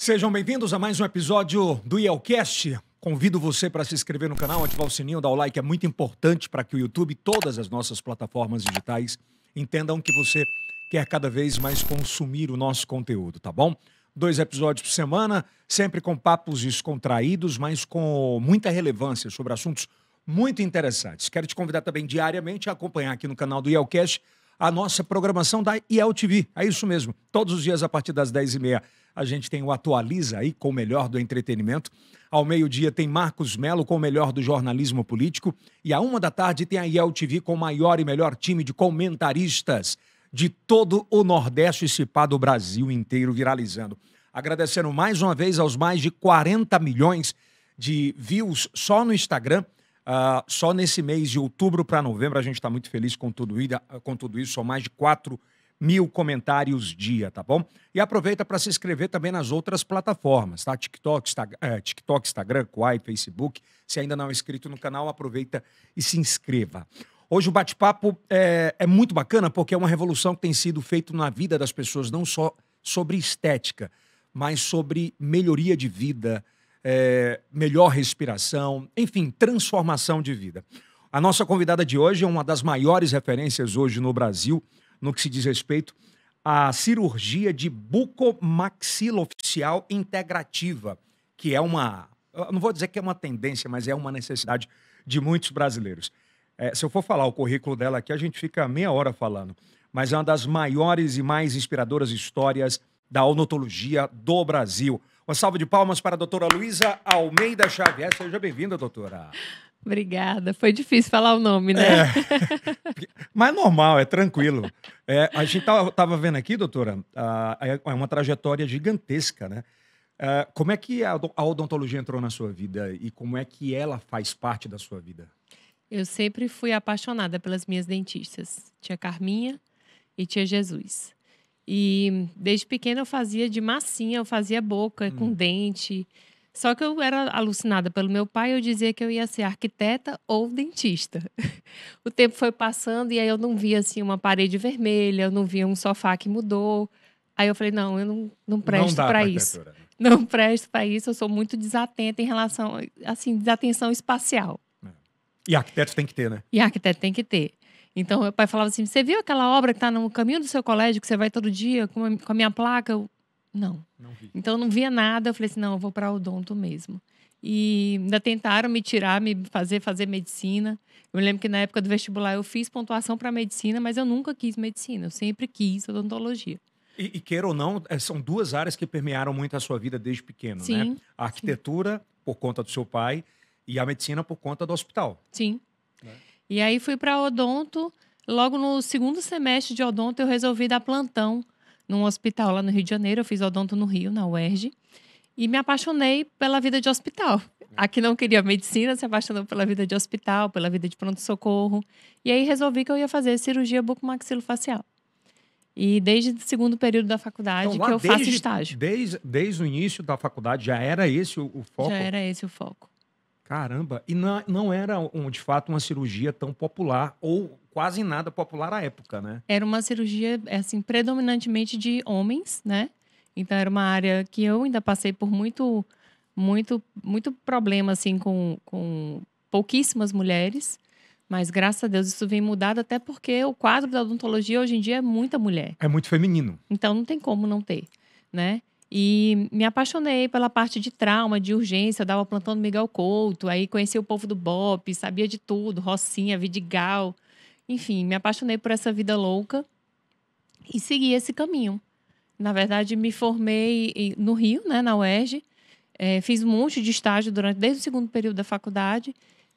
Sejam bem-vindos a mais um episódio do IELCast. Convido você para se inscrever no canal, ativar o sininho, dar o like, é muito importante para que o YouTube e todas as nossas plataformas digitais entendam que você quer cada vez mais consumir o nosso conteúdo, tá bom? 2 episódios por semana, sempre com papos descontraídos, mas com muita relevância sobre assuntos muito interessantes. Quero te convidar também diariamente a acompanhar aqui no canal do IELCast a nossa programação da IEL TV. É isso mesmo, todos os dias a partir das 10h30 a gente tem o Atualiza aí com o melhor do entretenimento. Ao meio-dia tem Marcos Melo com o melhor do jornalismo político. E à 13h tem a IEL TV com o maior e melhor time de comentaristas de todo o Nordeste e Cipá do Brasil inteiro viralizando. Agradecendo mais uma vez aos mais de 40 milhões de views só no Instagram. Só nesse mês de outubro para novembro a gente está muito feliz com tudo isso. São mais de 4 mil comentários dia, tá bom? E aproveita para se inscrever também nas outras plataformas, tá? TikTok, Instagram, Quai, Facebook. Se ainda não é inscrito no canal, aproveita e se inscreva. Hoje o bate-papo é muito bacana porque é uma revolução que tem sido feita na vida das pessoas, não só sobre estética, mas sobre melhoria de vida, melhor respiração, enfim, transformação de vida. A nossa convidada de hoje é uma das maiores referências hoje no Brasil, no que se diz respeito à cirurgia de bucomaxilofacial integrativa, que é uma, eu não vou dizer que é uma tendência, mas é uma necessidade de muitos brasileiros. Se eu for falar o currículo dela aqui, a gente fica meia hora falando, mas é uma das maiores e mais inspiradoras histórias da odontologia do Brasil. Uma salva de palmas para a doutora Luísa Almeida Xavier. Seja bem-vinda, doutora. Obrigada. Foi difícil falar o nome, né? Mas normal, é tranquilo. A gente estava vendo aqui, doutora, é uma trajetória gigantesca, né? Como é que a odontologia entrou na sua vida e como é que ela faz parte da sua vida? Eu sempre fui apaixonada pelas minhas dentistas. Tia Carminha e tia Jesus. E desde pequena eu fazia de massinha, eu fazia boca com dente. Só que eu era alucinada pelo meu pai, eu dizia que eu ia ser arquiteta ou dentista. O tempo foi passando e aí eu não via assim uma parede vermelha, eu não via um sofá que mudou. Aí eu falei, não, eu não presto para isso. Não presto para isso, eu sou muito desatenta em relação, assim, desatenção espacial. E arquiteto tem que ter, né? E arquiteto tem que ter. Então, meu pai falava assim, você viu aquela obra que está no caminho do seu colégio, que você vai todo dia com a minha placa? Não vi. Então, eu não via nada. Eu falei assim, não, eu vou para odonto mesmo. E ainda tentaram me tirar, me fazer medicina. Eu me lembro que na época do vestibular eu fiz pontuação para medicina, mas eu nunca quis medicina. Eu sempre quis odontologia. E queira ou não, são 2 áreas que permearam muito a sua vida desde pequeno, Sim, né? A arquitetura, por conta do seu pai, e a medicina por conta do hospital. Sim. E aí fui para odonto. Logo no segundo semestre de odonto, eu resolvi dar plantão num hospital lá no Rio de Janeiro. Eu fiz odonto no Rio, na UERJ. E me apaixonei pela vida de hospital. Aqui não queria medicina, se apaixonou pela vida de hospital, pela vida de pronto-socorro. E aí resolvi que eu ia fazer cirurgia bucomaxilofacial. E desde o segundo período da faculdade Então, que eu faço estágio. Desde o início da faculdade, já era esse o foco? Já era esse o foco. Caramba, e não era, de fato, uma cirurgia tão popular, ou quase nada popular à época, né? Era uma cirurgia, assim, predominantemente de homens, né? Então, era uma área que eu ainda passei por muito problema, assim, com pouquíssimas mulheres. Mas, graças a Deus, isso vem mudado, até porque o quadro da odontologia, hoje em dia, é muita mulher. É muito feminino. Então, não tem como não ter, né? E me apaixonei pela parte de trauma, de urgência. Eu dava plantão no Miguel Couto, aí conheci o povo do BOPE, sabia de tudo, Rocinha, Vidigal. Enfim, me apaixonei por essa vida louca e segui esse caminho. Na verdade, me formei no Rio, né, na UERJ. Fiz um monte de estágio desde o segundo período da faculdade.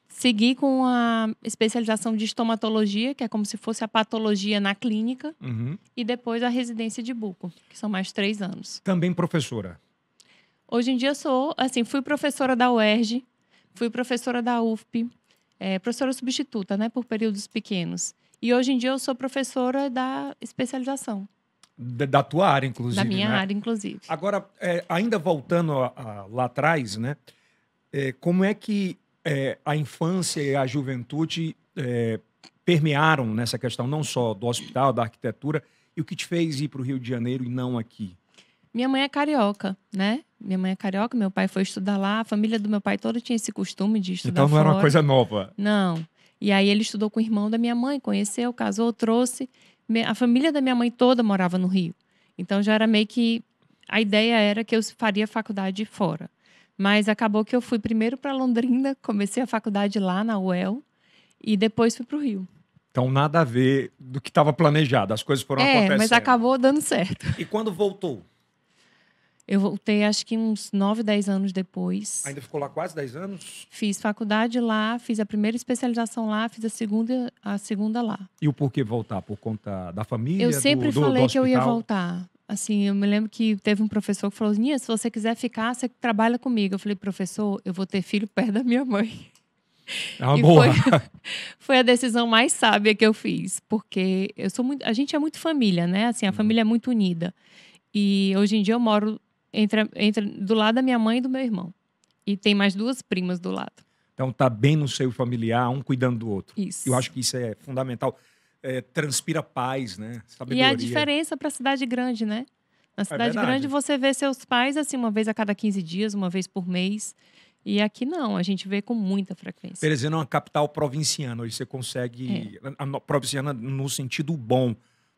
Segui com a especialização de estomatologia, que é como se fosse a patologia na clínica. E depois a residência de buco, que são mais 3 anos. Também professora? Hoje em dia fui professora da UERJ, fui professora da UFP, professora substituta, né, por períodos pequenos. E hoje em dia eu sou professora da especialização. Da tua área, inclusive. Da minha né? área, inclusive. Agora, ainda voltando lá atrás, né? Como é que a infância e a juventude permearam nessa questão, não só do hospital, da arquitetura, e o que te fez ir para o Rio de Janeiro e não aqui? Minha mãe é carioca, né? Minha mãe é carioca, meu pai foi estudar lá. A família do meu pai toda tinha esse costume de estudar Então não era uma fora. coisa nova. Não. E aí ele estudou com o irmão da minha mãe, conheceu, casou, trouxe. A família da minha mãe toda morava no Rio. Então já era meio que... A ideia era que eu faria faculdade fora. Mas acabou que eu fui primeiro para Londrina, comecei a faculdade lá na UEL e depois fui para o Rio. Então nada a ver do que estava planejado. As coisas foram acontecendo. Mas acabou dando certo. E quando voltou? Eu voltei acho que uns 9, 10 anos depois. Ainda ficou lá quase 10 anos? Fiz faculdade lá, fiz a primeira especialização lá, fiz a segunda lá. E o porquê voltar? Por conta da família? Eu sempre falei do que eu ia hospital? voltar. Assim, eu me lembro que teve um professor que falou: Nia, se você quiser ficar, você trabalha comigo. Eu falei: professor, eu vou ter filho perto da minha mãe. É uma E boa. foi a decisão mais sábia que eu fiz, porque a gente é muito família, né? Assim, a família é muito unida. E hoje em dia eu moro do lado da minha mãe e do meu irmão. E tem mais 2 primas do lado. Então tá bem no seio familiar, um cuidando do outro. Isso. Eu acho que isso é fundamental. Transpira paz, né? E Sabedoria. a diferença para a cidade grande, né? Na cidade verdade. grande você vê seus pais assim uma vez a cada 15 dias, uma vez por mês. E aqui não, a gente vê com muita frequência. Teresina é uma capital provinciana. Hoje você consegue... Provinciana no sentido bom,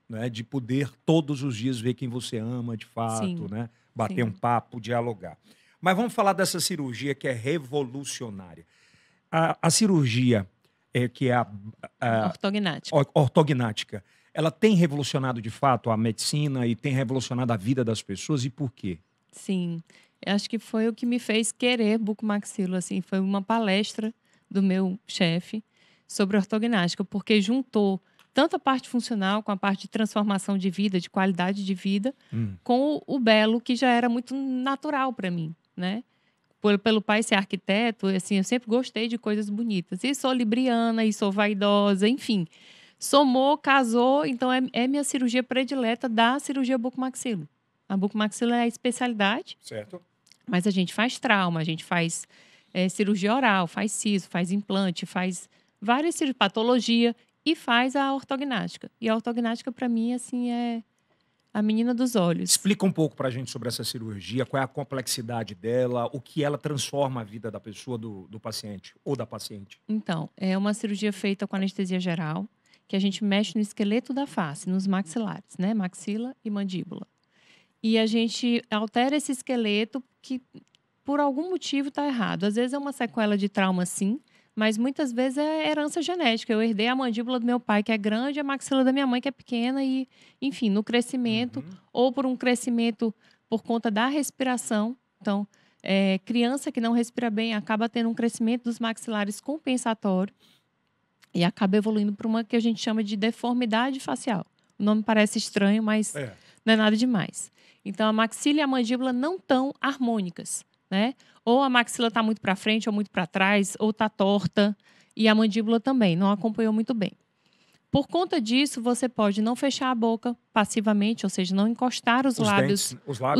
né? De poder todos os dias ver quem você ama de fato, Sim. né? Bater Sim. um papo, dialogar. Mas vamos falar dessa cirurgia que é revolucionária. A cirurgia que é a Ortognática. ortognática, ela tem revolucionado de fato a medicina e tem revolucionado a vida das pessoas, e por quê? Sim. Eu acho que foi o que me fez querer bucomaxilo, assim, foi uma palestra do meu chefe sobre ortognática, porque juntou tanto a parte funcional com a parte de transformação de vida, de qualidade de vida, com o belo, que já era muito natural para mim, né? Pelo pai ser arquiteto, assim, eu sempre gostei de coisas bonitas. E sou libriana, e sou vaidosa, enfim. Somou, casou, então é minha cirurgia predileta da cirurgia bucomaxilo. A bucomaxilo é a especialidade. Certo. Mas a gente faz trauma, a gente faz cirurgia oral, faz siso, faz implante, faz várias cirurgias, patologia e faz a ortognática. E a ortognática, para mim, assim, é a menina dos olhos. Explica um pouco pra gente sobre essa cirurgia, qual é a complexidade dela, o que ela transforma a vida da pessoa, do paciente ou da paciente. Então, é uma cirurgia feita com anestesia geral, que a gente mexe no esqueleto da face, nos maxilares, né? Maxila e mandíbula. E a gente altera esse esqueleto que, por algum motivo, está errado. Às vezes é uma sequela de trauma, sim, mas muitas vezes é herança genética. Eu herdei a mandíbula do meu pai, que é grande, e a maxila da minha mãe, que é pequena, e, enfim, no crescimento, ou por um crescimento por conta da respiração. Então, criança que não respira bem acaba tendo um crescimento dos maxilares compensatório e acaba evoluindo para uma que a gente chama de deformidade facial. O nome parece estranho, mas não é nada demais. Então, a maxila e a mandíbula não estão harmônicas, né? Ou a maxila está muito para frente ou muito para trás, ou está torta, e a mandíbula também não acompanhou muito bem. Por conta disso, você pode não fechar a boca passivamente, ou seja, não encostar os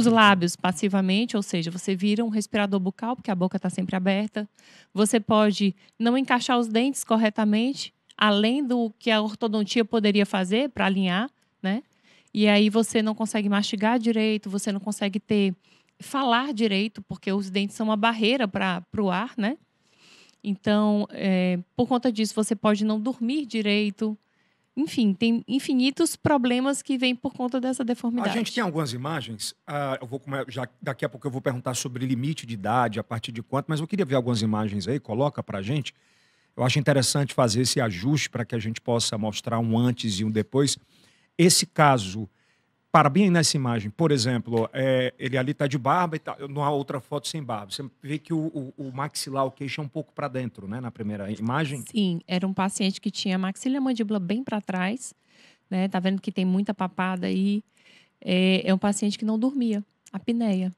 lábios passivamente, ou seja, você vira um respirador bucal, porque a boca está sempre aberta. Você pode não encaixar os dentes corretamente, além do que a ortodontia poderia fazer para alinhar, né? E aí você não consegue mastigar direito, você não consegue falar direito, porque os dentes são uma barreira para o ar, né? Então, por conta disso, você pode não dormir direito. Enfim, tem infinitos problemas que vêm por conta dessa deformidade. A gente tem algumas imagens. Daqui a pouco eu vou perguntar sobre limite de idade, a partir de quanto, mas eu queria ver algumas imagens aí, coloca pra gente. Eu acho interessante fazer esse ajuste para que a gente possa mostrar um antes e um depois. Esse caso, para bem nessa imagem, por exemplo, ele ali está de barba e numa outra foto sem barba. Você vê que o maxilar, o queixo é um pouco para dentro, né? Na primeira imagem. Sim, era um paciente que tinha a maxila e a mandíbula bem para trás, né? Tá vendo que tem muita papada aí. É um paciente que não dormia, apneia.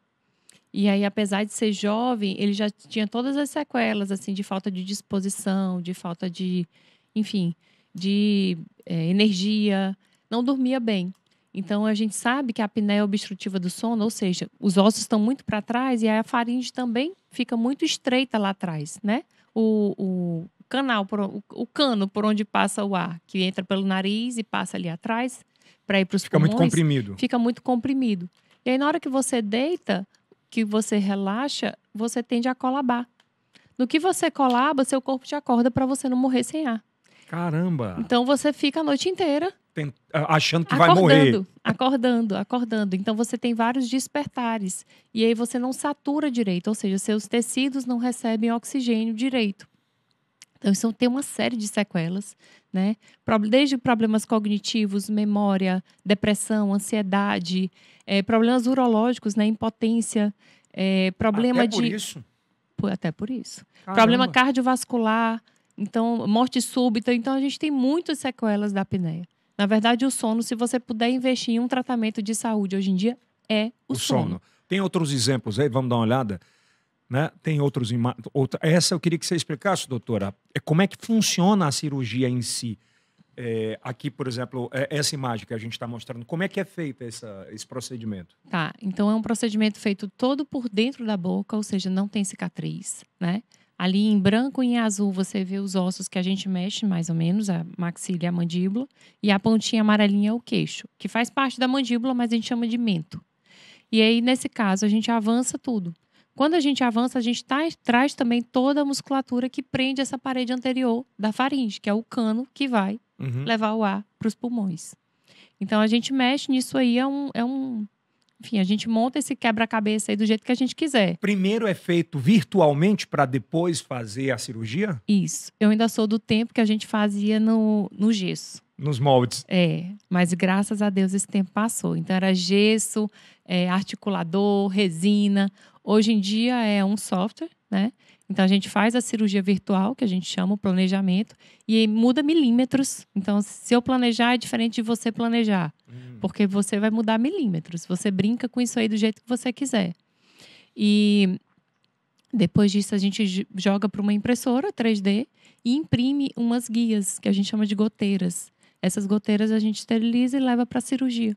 E aí, apesar de ser jovem, ele já tinha todas as sequelas, assim, de falta de disposição, de falta de, enfim, de energia. Não dormia bem. Então, a gente sabe que a apneia obstrutiva do sono, ou seja, os ossos estão muito para trás e a faringe também fica muito estreita lá atrás, né? O cano por onde passa o ar, que entra pelo nariz e passa ali atrás para ir para os pulmões. Fica muito comprimido. Fica muito comprimido. E aí, na hora que você deita, que você relaxa, você tende a colabar. No que você colaba, seu corpo te acorda para você não morrer sem ar. Caramba! Então você fica a noite inteira Achando que vai morrer. acordando. Então você tem vários despertares. E aí você não satura direito, ou seja, seus tecidos não recebem oxigênio direito. Então isso tem uma série de sequelas, né? Desde problemas cognitivos, memória, depressão, ansiedade, problemas urológicos, né? Impotência, problema Até por de... isso? Até por isso. Caramba. Problema cardiovascular, então, morte súbita. Então, a gente tem muitas sequelas da apneia. Na verdade, o sono, se você puder investir em um tratamento de saúde hoje em dia, é o sono. Tem outros exemplos aí? Vamos dar uma olhada? Né? Tem outros... Essa eu queria que você explicasse, doutora. Como é que funciona a cirurgia em si? Aqui, por exemplo, essa imagem que a gente está mostrando, como é que é feito esse procedimento? Tá, então é um procedimento feito todo por dentro da boca, ou seja, não tem cicatriz, né? Ali em branco e em azul você vê os ossos que a gente mexe, mais ou menos, a maxila e a mandíbula, e a pontinha amarelinha é o queixo, que faz parte da mandíbula, mas a gente chama de mento. E aí, nesse caso, a gente avança tudo. Quando a gente avança, a gente traz também toda a musculatura que prende essa parede anterior da faringe, que é o cano que vai levar o ar para os pulmões. Então, a gente mexe nisso aí, enfim, a gente monta esse quebra-cabeça aí do jeito que a gente quiser. Primeiro é feito virtualmente para depois fazer a cirurgia? Isso. Eu ainda sou do tempo que a gente fazia no gesso. Nos moldes. Mas graças a Deus esse tempo passou. Então era gesso, articulador, resina. Hoje em dia é um software, né? Então a gente faz a cirurgia virtual, que a gente chama o planejamento, e muda milímetros. Então, se eu planejar, é diferente de você planejar. Porque você vai mudar milímetros. Você brinca com isso aí do jeito que você quiser. E depois disso, a gente joga para uma impressora 3D e imprime umas guias, que a gente chama de goteiras. Essas goteiras a gente esteriliza e leva para a cirurgia.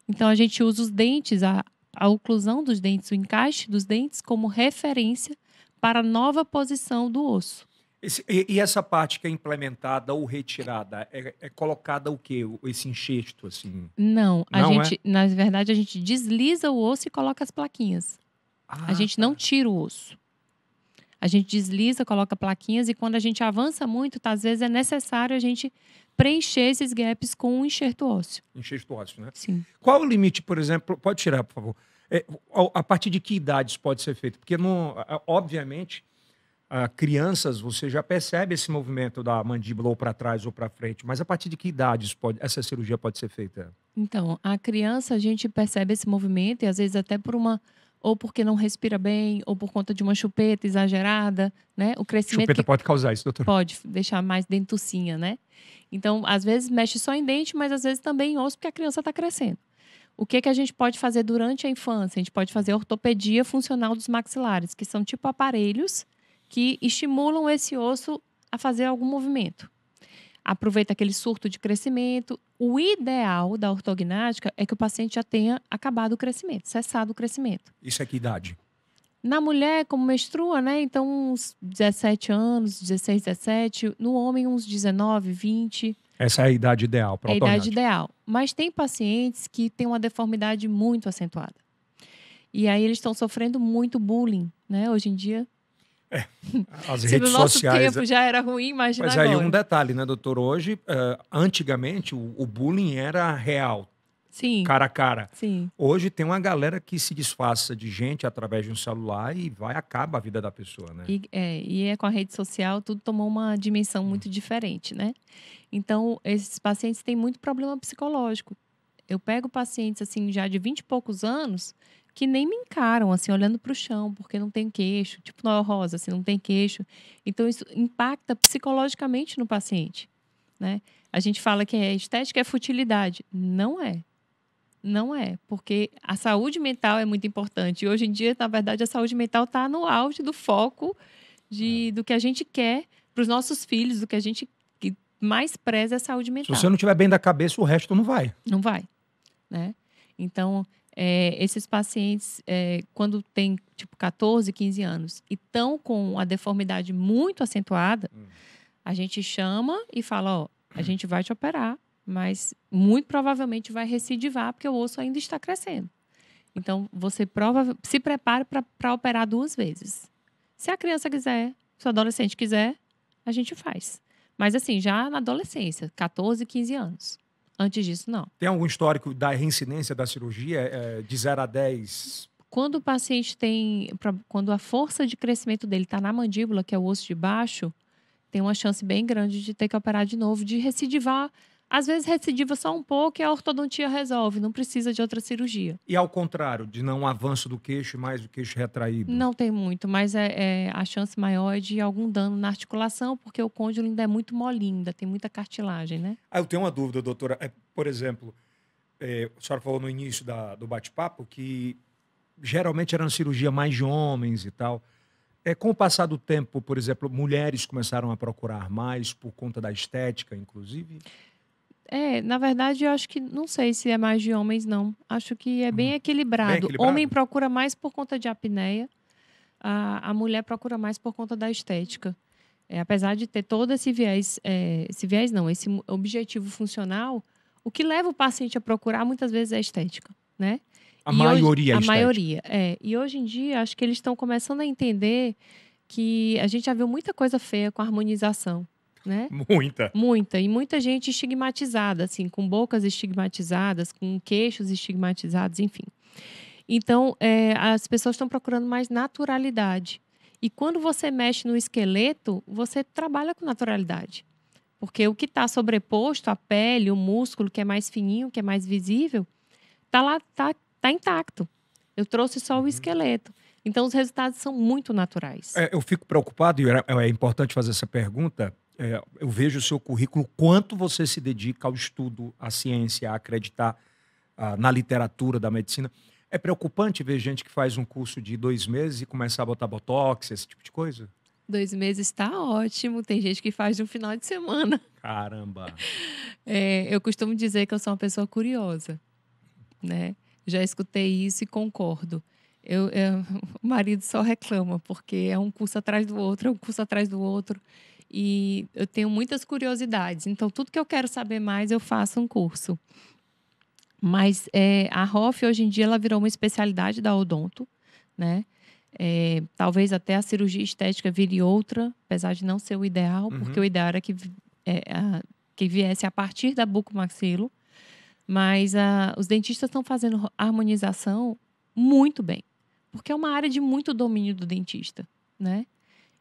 Então, a gente usa os dentes, a oclusão dos dentes, o encaixe dos dentes como referência para a nova posição do osso. E essa parte que é implementada ou retirada, é colocada o quê? Esse enxerto, assim? Não, na verdade, a gente desliza o osso e coloca as plaquinhas. A gente não tira o osso. A gente desliza, coloca plaquinhas e quando a gente avança muito, às vezes é necessário a gente preencher esses gaps com um enxerto ósseo. Enxerto ósseo, né? Sim. Qual o limite, por exemplo? Pode tirar, por favor. A partir de que idades pode ser feito? Porque, obviamente, crianças, você já percebe esse movimento da mandíbula ou para trás ou para frente, mas a partir de que idades essa cirurgia pode ser feita? Então, a criança, a gente percebe esse movimento e às vezes até ou porque não respira bem, ou por conta de uma chupeta exagerada, né? O crescimento Chupeta pode causar isso, doutor? Pode deixar mais dentucinha, né? Então, às vezes mexe só em dente, mas às vezes também em osso, porque a criança está crescendo. O que a gente pode fazer durante a infância? A gente pode fazer ortopedia funcional dos maxilares, que são tipo aparelhos que estimulam esse osso a fazer algum movimento. Aproveita aquele surto de crescimento. O ideal da ortognática é que o paciente já tenha acabado o crescimento, cessado o crescimento. Isso é que idade? Na mulher, como menstrua, né? Então, uns 17 anos, 16, 17. No homem, uns 19, 20. Essa é a idade ideal para ortognática. É a idade ideal. Mas tem pacientes que têm uma deformidade muito acentuada. E aí eles estão sofrendo muito bullying, né? Hoje em dia... As Se redes no nosso sociais... tempo já era ruim, imagina Mas agora. aí um detalhe, né, doutor? Hoje, antigamente, o bullying era real. Sim. Cara a cara. Sim. Hoje tem uma galera que se disfarça de gente através de um celular e acaba a vida da pessoa, né? E com a rede social, tudo tomou uma dimensão muito diferente, né? Então, esses pacientes têm muito problema psicológico. Eu pego pacientes, assim, já de 20 e poucos anos, que nem me encaram, assim, olhando para o chão, porque não tem queixo, tipo Noel Rosa, assim, não tem queixo. Então, isso impacta psicologicamente no paciente, né? A gente fala que estética é futilidade. Não é. Não é, porque a saúde mental é muito importante. E hoje em dia, na verdade, a saúde mental está no auge do foco do que a gente quer para os nossos filhos, do que a gente mais preza é a saúde mental. Se você não estiver bem da cabeça, o resto não vai. Não vai, né? Então, esses pacientes, quando têm, tipo, 14, 15 anos e estão com a deformidade muito acentuada, a gente chama e fala, ó, a gente vai te operar, mas muito provavelmente vai recidivar porque o osso ainda está crescendo. Então, você se prepare para operar 2 vezes. Se a criança quiser, se o adolescente quiser, a gente faz. Mas assim, já na adolescência, 14, 15 anos. Antes disso, não. Tem algum histórico da reincidência da cirurgia de 0 a 10? Quando o paciente quando a força de crescimento dele está na mandíbula, que é o osso de baixo, tem uma chance bem grande de ter que operar de novo, de recidivar. Às vezes recidiva só um pouco e a ortodontia resolve, não precisa de outra cirurgia. E ao contrário, de não avanço do queixo e mais do queixo retraído? Não tem muito, mas a chance maior é de algum dano na articulação, porque o côndilo ainda é muito molinho, ainda tem muita cartilagem, né? Eu tenho uma dúvida, doutora. Por exemplo, a senhora falou no início do bate-papo que geralmente era uma cirurgia mais de homens e tal. Com o passar do tempo, por exemplo, mulheres começaram a procurar mais por conta da estética, inclusive? Na verdade, eu acho que, não sei se é mais de homens, não. Acho que é bem equilibrado. Bem equilibrado? Homem procura mais por conta de apneia, a mulher procura mais por conta da estética. Apesar de ter todo esse viés não, esse objetivo funcional, o que leva o paciente a procurar muitas vezes é a estética, né? A maioria é a estética. maioria, E hoje em dia, acho que eles estão começando a entender que a gente já viu muita coisa feia com a harmonização, né? Muita. E muita gente estigmatizada, assim, com bocas estigmatizadas, com queixos estigmatizados, enfim. Então, as pessoas estão procurando mais naturalidade. E quando você mexe no esqueleto, você trabalha com naturalidade. Porque o que está sobreposto, a pele, o músculo, que é mais fininho, que é mais visível, tá intacto. Eu trouxe só o esqueleto. Então, os resultados são muito naturais. Eu fico preocupado, e é importante fazer essa pergunta. Eu vejo o seu currículo, quanto você se dedica ao estudo, à ciência, a acreditar na literatura da medicina. É preocupante ver gente que faz um curso de 2 meses e começar a botar botox, esse tipo de coisa? 2 meses está ótimo. Tem gente que faz de um final de semana. Caramba! Eu costumo dizer que eu sou uma pessoa curiosa, né? Já escutei isso e concordo. O marido só reclama, porque é um curso atrás do outro, é um curso atrás do outro. E eu tenho muitas curiosidades. Então, tudo que eu quero saber mais, eu faço um curso. Mas a ROF, hoje em dia, ela virou uma especialidade da odonto, né? Talvez até a cirurgia estética vire outra, apesar de não ser o ideal, porque o ideal era que viesse a partir da bucomaxilo. Mas os dentistas estão fazendo harmonização muito bem, porque é uma área de muito domínio do dentista, né?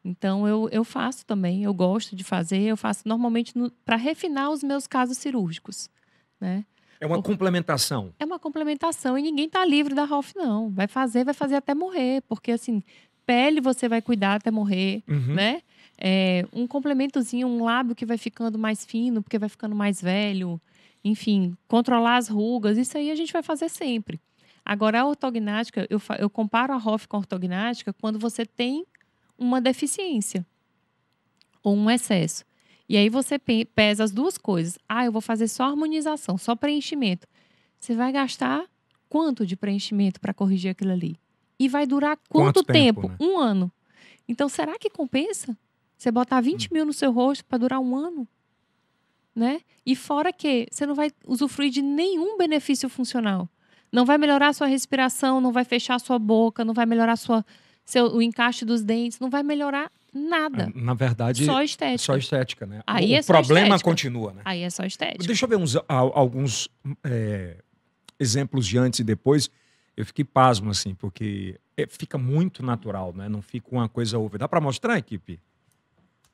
Então, eu faço também, eu gosto de fazer, eu faço normalmente para refinar os meus casos cirúrgicos, né? É uma complementação. É uma complementação e ninguém está livre da ROF, não. Vai fazer até morrer, porque assim, pele você vai cuidar até morrer, né? Um complementozinho, um lábio que vai ficando mais fino, porque vai ficando mais velho. Enfim, controlar as rugas, isso aí a gente vai fazer sempre. Agora, a ortognática, eu comparo a ROF com a ortognática quando você tem uma deficiência ou um excesso. E aí você pesa as duas coisas. Eu vou fazer só harmonização, só preenchimento. Você vai gastar quanto de preenchimento para corrigir aquilo ali? E vai durar quanto tempo? Né? 1 ano. Então, será que compensa você botar 20 mil no seu rosto para durar 1 ano? Né? E fora que você não vai usufruir de nenhum benefício funcional. Não vai melhorar a sua respiração, não vai fechar a sua boca, não vai melhorar o encaixe dos dentes, não vai melhorar nada. Na verdade, só estética. Só estética, né? Aí o problema continua, né? Aí é só estética. Deixa eu ver alguns exemplos de antes e depois. Eu fiquei pasmo, assim, porque fica muito natural, né? Não fica uma coisa over. Dá para mostrar, equipe?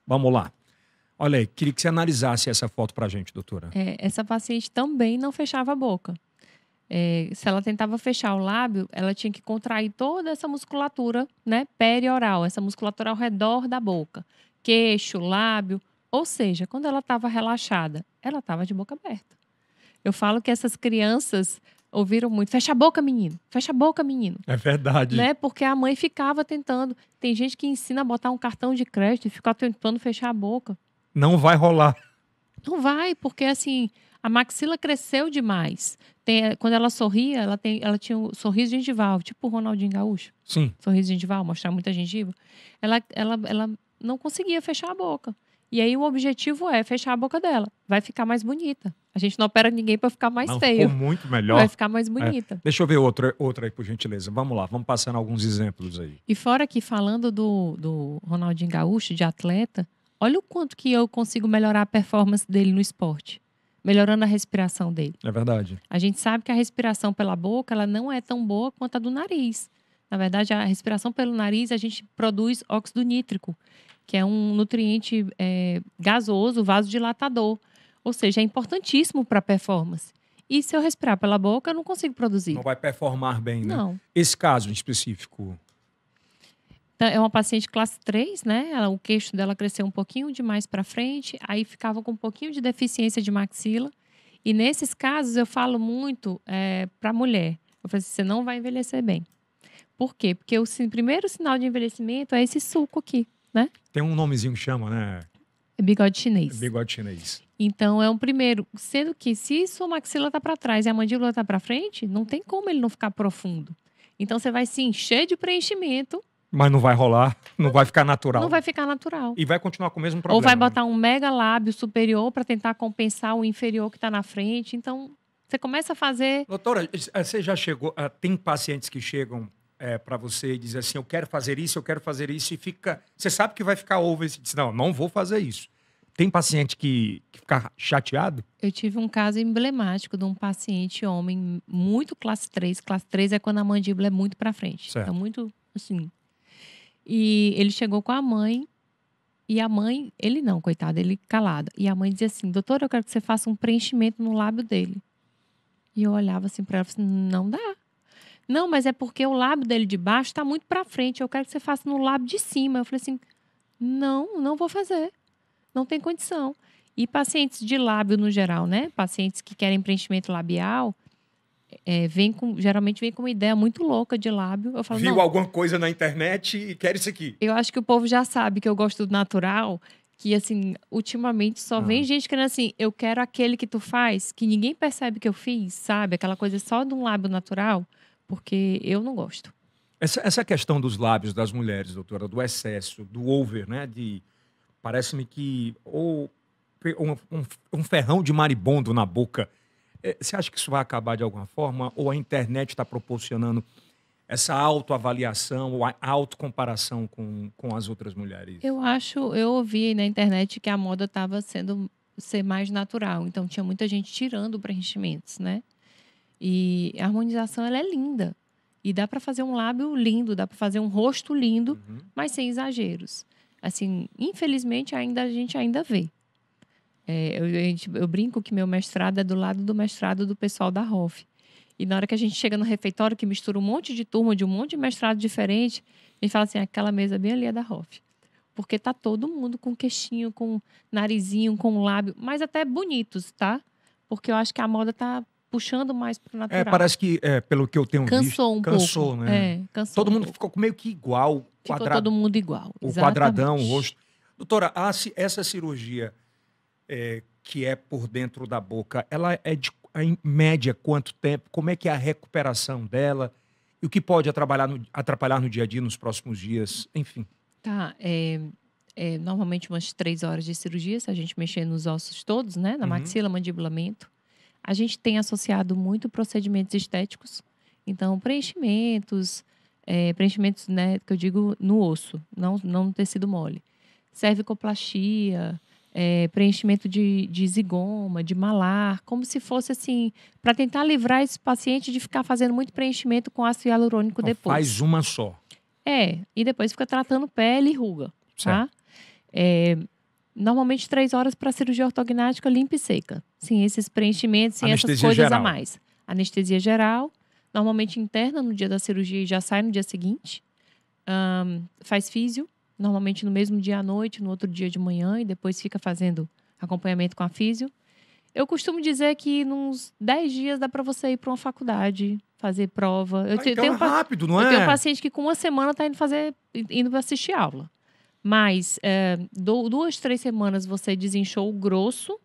Vamos lá. Olha aí, queria que você analisasse essa foto pra gente, doutora. Essa paciente também não fechava a boca. Se ela tentava fechar o lábio, ela tinha que contrair toda essa musculatura, né, perioral, essa musculatura ao redor da boca. Queixo, lábio. Ou seja, quando ela estava relaxada, ela estava de boca aberta. Eu falo que essas crianças ouviram muito, fecha a boca, menino, fecha a boca, menino. É verdade. Né? Porque a mãe ficava tentando. Tem gente que ensina a botar um cartão de crédito e ficar tentando fechar a boca. Não vai rolar. Não vai, porque assim, a maxila cresceu demais. Quando ela sorria, ela tinha um sorriso gengival, tipo o Ronaldinho Gaúcho. Sim. Sorriso gengival, mostrar muita gengiva. Ela não conseguia fechar a boca. E aí o objetivo é fechar a boca dela. Vai ficar mais bonita. A gente não opera ninguém para ficar mais Não, feio. ficou muito melhor. Vai ficar mais bonita. Deixa eu ver outra aí, por gentileza. Vamos lá, vamos passando alguns exemplos aí. E fora que falando do Ronaldinho Gaúcho, de atleta, olha o quanto que eu consigo melhorar a performance dele no esporte. Melhorando a respiração dele. É verdade. A gente sabe que a respiração pela boca, ela não é tão boa quanto a do nariz. Na verdade, a respiração pelo nariz, a gente produz óxido nítrico, que é um nutriente gasoso, vasodilatador. Ou seja, é importantíssimo para a performance. E se eu respirar pela boca, eu não consigo produzir. Não vai performar bem, né? Não. Esse caso em específico. Então, é uma paciente classe 3, né? O queixo dela cresceu um pouquinho demais para frente, aí ficava com um pouquinho de deficiência de maxila. E nesses casos, eu falo muito para a mulher. Eu falo assim, você não vai envelhecer bem. Por quê? Porque o primeiro sinal de envelhecimento é esse sulco aqui, né? Tem um nomezinho que chama, né? É bigode chinês. Bigode chinês. Então, é um primeiro. Sendo que se sua maxila está para trás e a mandíbula está para frente, não tem como ele não ficar profundo. Então, você vai se encher de preenchimento. Mas não vai rolar, não vai ficar natural. Não vai ficar natural. E vai continuar com o mesmo problema. Ou vai botar um mega lábio superior para tentar compensar o inferior que está na frente. Então, você começa a fazer... Doutora, você já chegou... Tem pacientes que chegam para você e dizem assim, eu quero fazer isso, e fica... Você sabe que vai ficar over e diz, não vou fazer isso. Tem paciente que fica chateado? Eu tive um caso emblemático de um paciente homem muito classe 3. Classe 3 é quando a mandíbula é muito para frente. Certo. É muito assim... E ele chegou com a mãe, e a mãe, ele não, coitado, ele calado. E a mãe dizia assim, doutora, eu quero que você faça um preenchimento no lábio dele. E eu olhava assim para ela e falei assim, não dá. Não, mas é porque o lábio dele de baixo está muito para frente, eu quero que você faça no lábio de cima. Eu falei assim, não vou fazer, não tem condição. E pacientes de lábio no geral, né? Pacientes que querem preenchimento labial, geralmente vem com uma ideia muito louca de lábio. Eu falo, viu alguma coisa na internet e quer isso aqui. Eu acho que o povo já sabe que eu gosto do natural, que assim, ultimamente só vem gente querendo assim, eu quero aquele que tu faz, que ninguém percebe que eu fiz, sabe? Aquela coisa só de um lábio natural, porque eu não gosto. Essa questão dos lábios das mulheres, doutora, do excesso, do over, né? Parece-me que um ferrão de maribondo na boca. Você acha que isso vai acabar de alguma forma? Ou a internet está proporcionando essa autoavaliação ou a autocomparação com as outras mulheres? Eu ouvi na internet que a moda estava ser mais natural. Então, tinha muita gente tirando preenchimentos, né? E a harmonização, ela é linda. E dá para fazer um lábio lindo, dá para fazer um rosto lindo, mas sem exageros. Assim, infelizmente, a gente ainda vê. Eu brinco que meu mestrado é do lado do mestrado do pessoal da ROF. E na hora que a gente chega no refeitório, que mistura um monte de turma de um monte de mestrado diferente, a gente fala assim, aquela mesa bem ali é da ROF. Porque tá todo mundo com queixinho, com narizinho, com lábio, mas até bonitos, tá? Porque eu acho que a moda tá puxando mais pro natural. Parece que, pelo que eu tenho visto, cansou, né? Cansou todo mundo ficou meio que igual. Ficou todo mundo igual, o quadradão, o rosto. Doutora, essa cirurgia... que é por dentro da boca, ela é em média quanto tempo? Como é que é a recuperação dela? E o que pode atrapalhar no dia a dia, nos próximos dias? Enfim. Tá, normalmente umas 3 horas de cirurgia, se a gente mexer nos ossos todos, né? Na maxila, mandibulamento. A gente tem associado muito procedimentos estéticos. Então, preenchimentos, né, que eu digo no osso, não no tecido mole. Cervicoplastia, preenchimento de zigoma, de malar, como se fosse assim, para tentar livrar esse paciente de ficar fazendo muito preenchimento com ácido hialurônico então, depois. Faz uma só. E depois fica tratando pele e ruga, tá? Normalmente 3 horas para cirurgia ortognática limpa e seca. Sem esses preenchimentos, sem essas coisas geral. A mais. Anestesia geral, normalmente interna no dia da cirurgia e já sai no dia seguinte. Faz físio, normalmente no mesmo dia à noite, no outro dia de manhã, e depois fica fazendo acompanhamento com a físio. Eu costumo dizer que nos 10 dias dá para você ir para uma faculdade, fazer prova. Então é rápido, não é? Eu tenho um paciente que com uma semana está indo para assistir aula. Mas 2, 3 semanas você desinchou o grosso,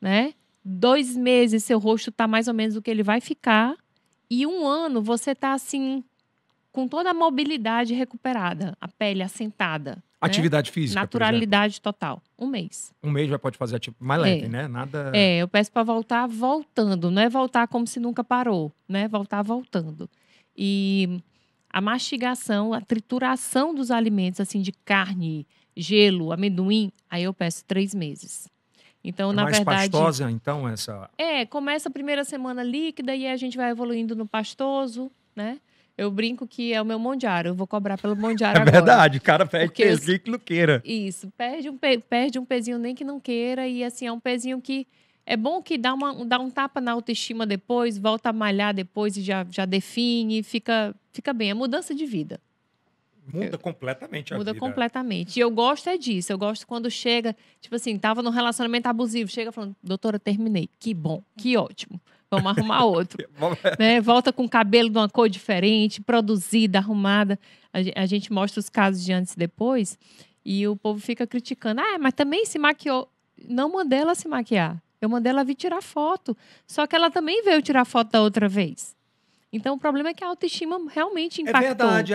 né? 2 meses seu rosto está mais ou menos o que ele vai ficar. E 1 ano você está assim, com toda a mobilidade recuperada, a pele assentada. Né? Atividade física, naturalidade total. 1 mês. 1 mês já pode fazer mais leve, né? Nada... eu peço para voltar voltando. Não é voltar como se nunca parou, né? Voltar voltando. E a mastigação, a trituração dos alimentos, assim, de carne, gelo, amendoim, aí eu peço 3 meses. Então, na verdade... mais pastosa, então, essa... começa a primeira semana líquida e a gente vai evoluindo no pastoso, né? Eu brinco que é o meu mondiário, eu vou cobrar pelo mondiário agora. É verdade, o cara perde pezinho que não queira. Isso, perde um pezinho nem que não queira e, assim, é um pezinho que... É bom que dá um tapa na autoestima depois, volta a malhar depois e já define, fica bem. É mudança de vida. Muda completamente a vida. Muda completamente. E eu gosto disso. Eu gosto quando chega, tipo assim, tava num relacionamento abusivo, chega falando, doutora, terminei. Que bom, que ótimo. Vamos arrumar outro. Né? Volta com o cabelo de uma cor diferente, produzida, arrumada. A gente mostra os casos de antes e depois e o povo fica criticando. Mas também se maquiou. Não mandei ela se maquiar. Eu mandei ela vir tirar foto. Só que ela também veio tirar foto da outra vez. Então, o problema é que a autoestima realmente impactou. É verdade.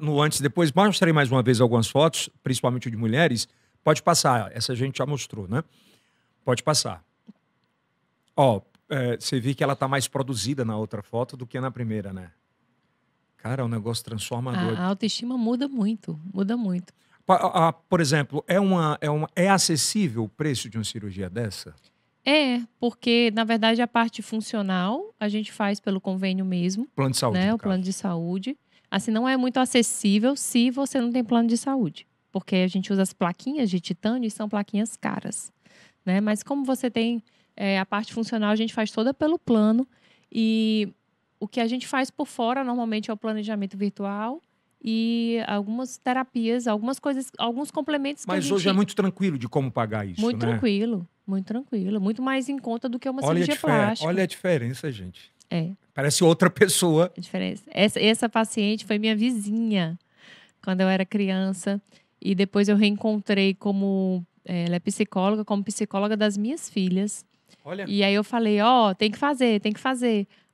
No antes e depois, mostrarei mais uma vez algumas fotos, principalmente de mulheres. Pode passar. Essa a gente já mostrou, né? Pode passar. Você viu que ela tá mais produzida na outra foto do que na primeira, né? Cara, é um negócio transformador. A autoestima muda muito. Muda muito. Por exemplo, é acessível o preço de uma cirurgia dessa? Porque, na verdade, a parte funcional a gente faz pelo convênio mesmo. Plano de saúde, né? O plano de saúde. Assim, não é muito acessível se você não tem plano de saúde. Porque a gente usa as plaquinhas de titânio e são plaquinhas caras. Né? Mas como você tem a parte funcional, a gente faz toda pelo plano. E o que a gente faz por fora, normalmente, é o planejamento virtual e algumas terapias, algumas coisas, alguns complementos. Mas hoje é muito tranquilo de como pagar isso, muito tranquilo, muito tranquilo. Muito mais em conta do que uma cirurgia plástica. Olha a diferença, gente. É. Parece outra pessoa. A diferença. Essa paciente foi minha vizinha quando eu era criança. E depois eu reencontrei ela é psicóloga, como psicóloga das minhas filhas. Olha. E aí eu falei, tem que fazer.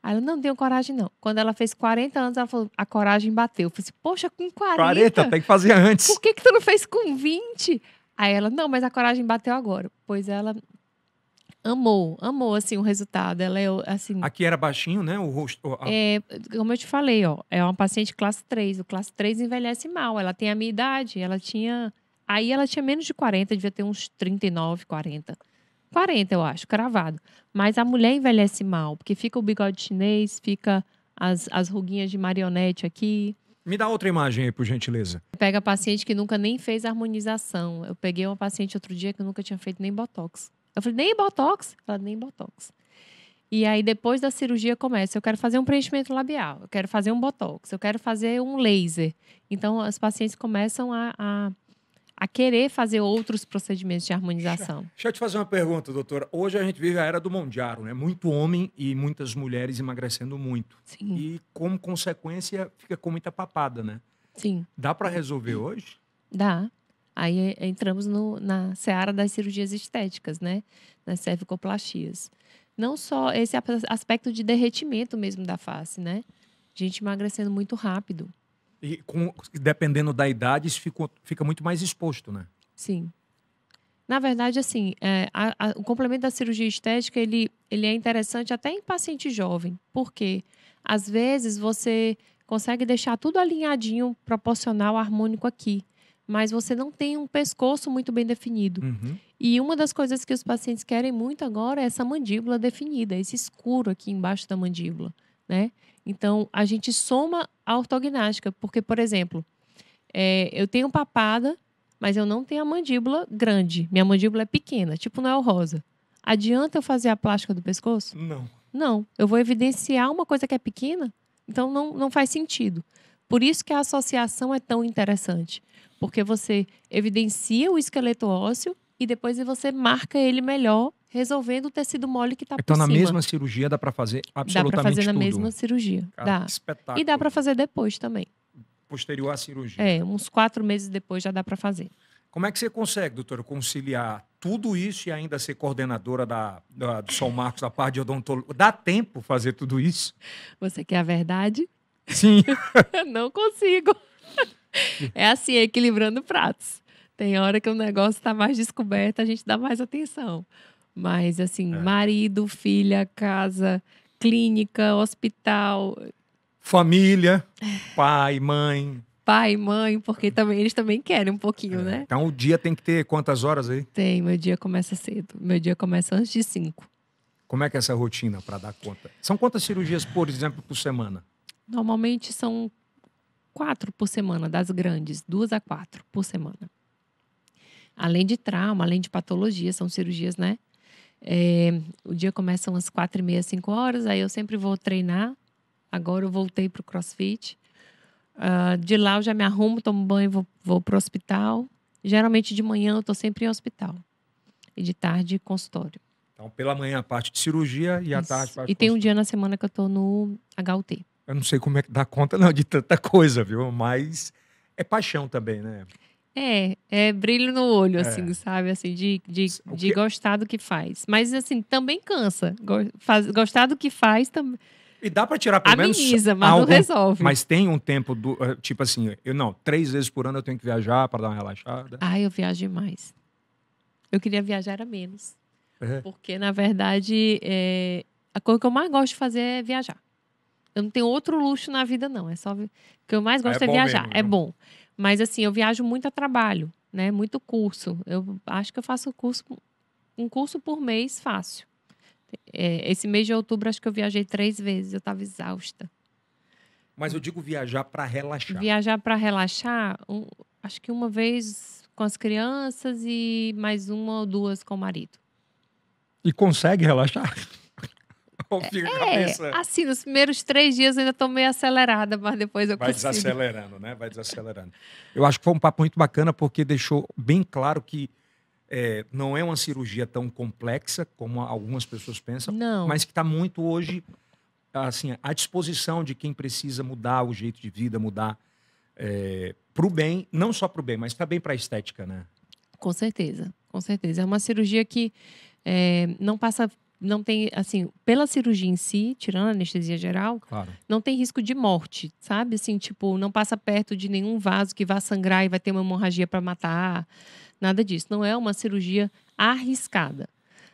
Aí ela, não tenho coragem, não. Quando ela fez 40 anos, ela falou, a coragem bateu. Eu falei assim, poxa, com 40? Tem que fazer antes. Por que tu não fez com 20? Aí ela, não, mas a coragem bateu agora. Pois ela amou, assim, o resultado. Ela é, assim... Aqui era baixinho, né? O rosto... como eu te falei, é uma paciente classe 3. O classe 3 envelhece mal. Ela tem a minha idade. Aí ela tinha menos de 40, devia ter uns 39, 40. 40, eu acho, cravado. Mas a mulher envelhece mal, porque fica o bigode chinês, fica as ruguinhas de marionete aqui. Me dá outra imagem aí, por gentileza. Pega a paciente que nunca nem fez harmonização. Eu peguei uma paciente outro dia que nunca tinha feito nem botox. Eu falei, nem botox? Ela, nem botox. E aí, depois da cirurgia, começa. Eu quero fazer um preenchimento labial, eu quero fazer um botox, eu quero fazer um laser. Então, as pacientes começam a querer fazer outros procedimentos de harmonização. Deixa eu te fazer uma pergunta, doutora. Hoje a gente vive a era do Mondiaro, né? Muito homem e muitas mulheres emagrecendo muito. Sim. E, como consequência, fica com muita papada, né? Sim. Dá para resolver hoje? Dá. Aí entramos na seara das cirurgias estéticas, né? Nas cervicoplastias. Não só esse aspecto de derretimento mesmo da face, né? Gente emagrecendo muito rápido. E dependendo da idade, isso fica muito mais exposto, né? Sim. Na verdade, assim, o complemento da cirurgia estética, ele é interessante até em paciente jovem. Por quê? Às vezes, você consegue deixar tudo alinhadinho, proporcional, harmônico aqui. Mas você não tem um pescoço muito bem definido. Uhum. E uma das coisas que os pacientes querem muito agora é essa mandíbula definida, esse escuro aqui embaixo da mandíbula, né? Então, a gente soma a ortognática, porque, por exemplo, eu tenho papada, mas eu não tenho a mandíbula grande. Minha mandíbula é pequena, tipo Noel Rosa. Adianta eu fazer a plástica do pescoço? Não. Não. Eu vou evidenciar uma coisa que é pequena, então não faz sentido. Por isso que a associação é tão interessante, porque você evidencia o esqueleto ósseo e depois você marca ele melhor, resolvendo o tecido mole que está por cima. Então, na mesma cirurgia, dá para fazer absolutamente tudo? Dá para fazer na mesma cirurgia. Cara, dá. Que espetáculo. E dá para fazer depois também. Posterior à cirurgia. Uns 4 meses depois já dá para fazer. Como é que você consegue, doutora, conciliar tudo isso e ainda ser coordenadora do São Marcos, da parte de odontologia? Dá tempo fazer tudo isso? Você quer a verdade? Sim. Não consigo. É assim, equilibrando pratos. Tem hora que o negócio está mais descoberto, a gente dá mais atenção. Mas, assim, marido, filha, casa, clínica, hospital, Família, pai, mãe. pai, mãe, porque também, eles também querem um pouquinho, né? Então o dia tem que ter quantas horas aí? Tem, meu dia começa cedo. Meu dia começa antes de 5. Como é que é essa rotina para dar conta? São quantas cirurgias, por exemplo, por semana? Normalmente são 4 por semana, das grandes, 2 a 4 por semana. Além de trauma, além de patologia, são cirurgias, né? O dia começa umas 4h30, 5 horas, aí eu sempre vou treinar. Agora eu voltei para o CrossFit. De lá eu já me arrumo, tomo banho, vou para o hospital. Geralmente de manhã eu estou sempre em hospital. E de tarde, consultório. Então, pela manhã, a parte de cirurgia e à tarde, a parte E tem um dia na semana que eu estou no HUT. Eu não sei como é que dá conta, não, de tanta coisa, viu? Mas é paixão também, né? É brilho no olho, assim, sabe? Assim, de gostar do que faz. Mas, assim, também cansa. Gostar do que faz também. E dá para tirar pelo menos Ameniza, mas não resolve. Mas tem um tempo, tipo assim, 3 vezes por ano eu tenho que viajar para dar uma relaxada. Eu viajo demais. Eu queria viajar era menos. Porque, na verdade, a coisa que eu mais gosto de fazer é viajar. Eu não tenho outro luxo na vida, não. É só o que eu mais gosto é viajar. Mesmo, é bom. Mas, assim, eu viajo muito a trabalho, né? Muito curso. Eu acho que eu faço um curso por mês fácil. Esse mês de outubro, acho que eu viajei 3 vezes. Eu estava exausta. Mas eu digo viajar para relaxar. Viajar para relaxar, acho que uma vez com as crianças e mais 1 ou 2 com o marido. E consegue relaxar? Ou fica a cabeça... assim, nos primeiros 3 dias eu ainda estou meio acelerada, mas depois eu consigo. Vai desacelerando, né? Vai desacelerando. Eu acho que foi um papo muito bacana porque deixou bem claro que não é uma cirurgia tão complexa como algumas pessoas pensam, não. Mas que está muito hoje assim, à disposição de quem precisa mudar o jeito de vida, mudar para o bem, não só para o bem, mas também para a estética, né? Com certeza, com certeza. É uma cirurgia que não tem, assim, pela cirurgia em si, tirando a anestesia geral, claro, não tem risco de morte, sabe? Assim, tipo, não passa perto de nenhum vaso que vá sangrar e vai ter uma hemorragia para matar, nada disso. Não é uma cirurgia arriscada.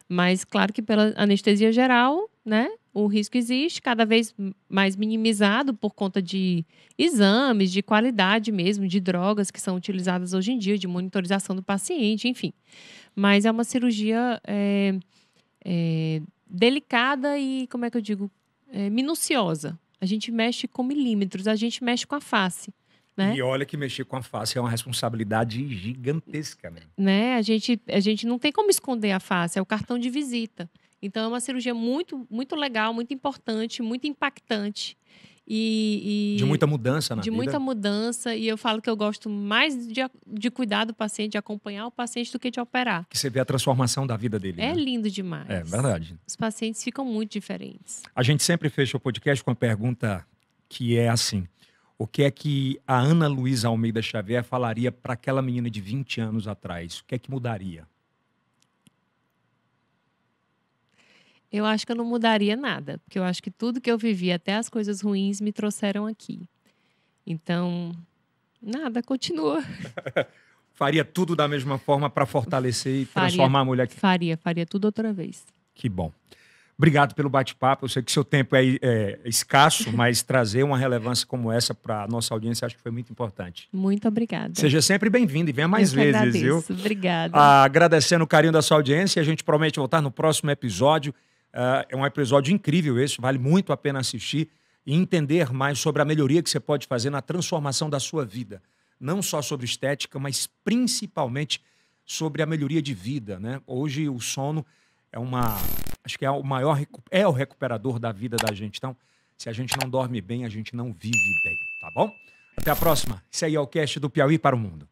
Mas, claro que pela anestesia geral, né, o risco existe, cada vez mais minimizado por conta de exames, de qualidade mesmo, de drogas que são utilizadas hoje em dia, de monitorização do paciente, enfim. Mas é uma cirurgia delicada e, como é que eu digo, minuciosa. A gente mexe com milímetros, a gente mexe com a face. Né? E olha que mexer com a face é uma responsabilidade gigantesca, né? A gente não tem como esconder a face, é o cartão de visita. Então, é uma cirurgia muito, muito legal, muito importante, muito impactante. De muita mudança na vida. De muita mudança. E eu falo que eu gosto mais de cuidar do paciente, de acompanhar o paciente do que de operar. Que você vê a transformação da vida dele. É, né? lindo demais. É verdade. Os pacientes ficam muito diferentes. A gente sempre fecha o podcast com uma pergunta que é assim: o que é que a Ana Luísa Almeida Xavier falaria para aquela menina de 20 anos atrás? O que é que mudaria? Eu acho que eu não mudaria nada, porque eu acho que tudo que eu vivi, até as coisas ruins, me trouxeram aqui. Então, nada, continua. Faria tudo da mesma forma para fortalecer e transformar a mulher? Faria tudo outra vez. Que bom. Obrigado pelo bate-papo. Eu sei que seu tempo é escasso, mas trazer uma relevância como essa para a nossa audiência acho que foi muito importante. Muito obrigada. Seja sempre bem-vindo e venha mais vezes, agradeço. Viu? Obrigada. Agradecendo o carinho da sua audiência, a gente promete voltar no próximo episódio. É um episódio incrível esse, vale muito a pena assistir e entender mais sobre a melhoria que você pode fazer na transformação da sua vida. Não só sobre estética, mas principalmente sobre a melhoria de vida, né? Hoje o sono acho que é o recuperador da vida da gente. Então, se a gente não dorme bem, a gente não vive bem, tá bom? Até a próxima. Esse aí é o cast do Piauí para o Mundo.